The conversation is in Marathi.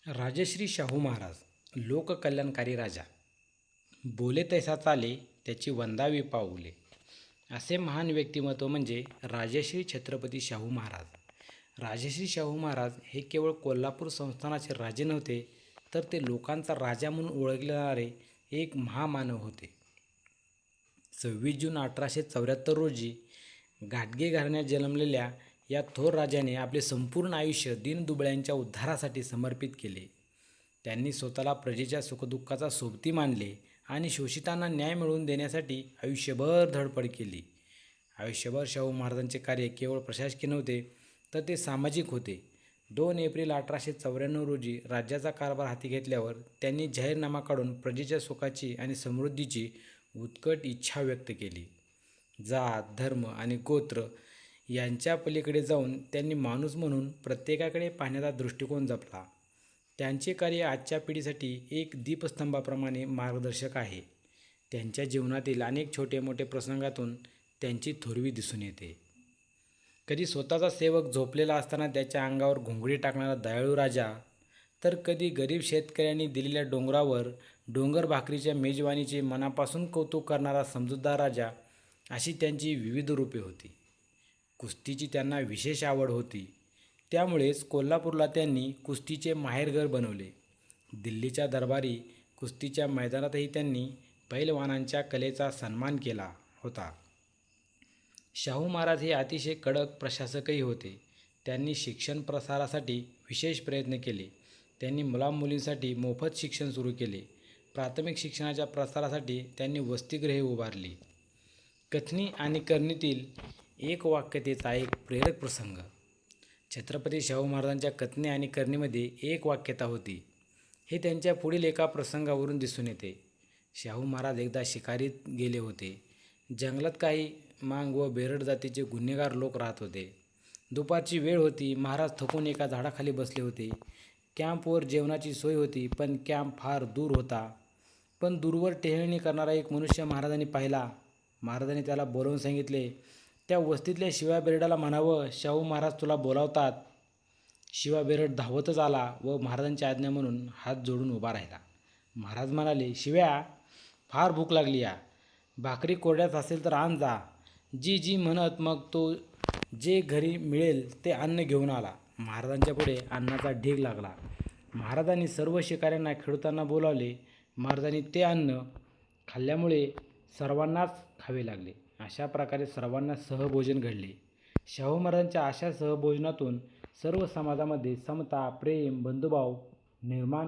राजश्री शाहू महाराज लोककल्याणकारी राजा. बोले तैसा चाले त्याची वंदावी पाऊले. असे महान व्यक्तिमत्व म्हणजे राजश्री छत्रपती शाहू महाराज. राजश्री शाहू महाराज हे केवळ कोल्हापूर संस्थानाचे राजे नव्हते, तर ते लोकांचा राजा म्हणून ओळखले जाणारे एक महामानव होते. 26 जून 1874 रोजी घाटगे घराण्यात जन्मलेल्या या थोर राजाने आपले संपूर्ण आयुष्य दीनदुबळ्यांच्या उद्धारासाठी समर्पित केले. त्यांनी स्वतःला प्रजेच्या सुखदुःखाचा सोबती मानले आणि शोषितांना न्याय मिळवून देण्यासाठी आयुष्यभर धडपड केली. आयुष्यभर शाहू महाराजांचे कार्य केवळ प्रशासकीय नव्हते, तर ते सामाजिक होते. 2 एप्रिल 1894 रोजी राज्याचा कारभार हाती घेतल्यावर त्यांनी जाहीरनामा काढून प्रजेच्या सुखाची आणि समृद्धीची उत्कट इच्छा व्यक्त केली. जात, धर्म आणि गोत्र यांच्या पलीकडे जाऊन त्यांनी माणूस म्हणून प्रत्येकाकडे पाहण्याचा दृष्टिकोन जपला. त्यांचे कार्य आजच्या पिढीसाठी एक दीपस्तंभाप्रमाणे मार्गदर्शक आहे. त्यांच्या जीवनातील अनेक छोटे मोठे प्रसंगातून त्यांची थोरवी दिसून येते. कधी स्वतःचा सेवक झोपलेला असताना त्याच्या अंगावर घोंगडी टाकणारा दयाळू राजा, तर कधी गरीब शेतकऱ्यांनी दिलेल्या डोंगरावर डोंगर भाकरीच्या मेजवानीचे मनापासून कौतुक करणारा समजूतदार राजा, अशी त्यांची विविध रूपे होती. कुस्तीची त्यांना विशेष आवड होती. त्यामुळेच कोल्हापूरला त्यांनी कुस्तीचे माहेरघर बनवले. दिल्लीच्या दरबारी कुस्तीच्या मैदानातही त्यांनी पैलवानांच्या कलेचा सन्मान केला होता. शाहू महाराज हे अतिशय कडक प्रशासकही होते. त्यांनी शिक्षण प्रसारासाठी विशेष प्रयत्न केले. त्यांनी मुलामुलींसाठी मोफत शिक्षण सुरू केले. प्राथमिक शिक्षणाच्या प्रसारासाठी त्यांनी वसतिगृहे उभारली. कथनी आणि करणीतील एकवाक्यतेचा एक प्रेरक प्रसंग. छत्रपती शाहू महाराजांच्या कथनी आणि करणीमध्ये एकवाक्यता होती, हे त्यांच्या पुढील एका प्रसंगावरून दिसून येते. शाहू महाराज एकदा शिकारीत गेले होते. जंगलात काही मांग व बेरड जातीचे गुन्हेगार लोक राहत होते. दुपारची वेळ होती. महाराज थकून एका झाडाखाली बसले होते. कॅम्पवर जेवणाची सोय होती, पण कॅम्प फार दूर होता. पण दूरवर टेहळणी करणारा एक मनुष्य महाराजांनी पाहिला. महाराजांनी त्याला बोलावून सांगितले. त्या वस्तीतल्या शिवा बेरडाला म्हणावं, शाहू महाराज तुला बोलावतात. शिवा बेरड धावतच आला व महाराजांची आज्ञा म्हणून हात जोडून उभा राहिला. महाराज म्हणाले, शिव्या, फार भूक लागली या. भाकरी कोरड्यात असेल तर आण जा. जी जी म्हणत मग तो जे घरी मिळेल ते अन्न घेऊन आला. महाराजांच्या पुढे अन्नाचा ढीग लागला. महाराजांनी सर्व शिकाऱ्यांना खेळताना बोलावले. महाराजांनी ते अन्न खाल्ल्यामुळे सर्वांनाच खावे लागले. अशा प्रकारे सर्वांना सहभोजन घडले. शाहू महाराजांच्या अशा सहभोजनातून सर्व समाजामध्ये समता, प्रेम, बंधुभाव निर्माण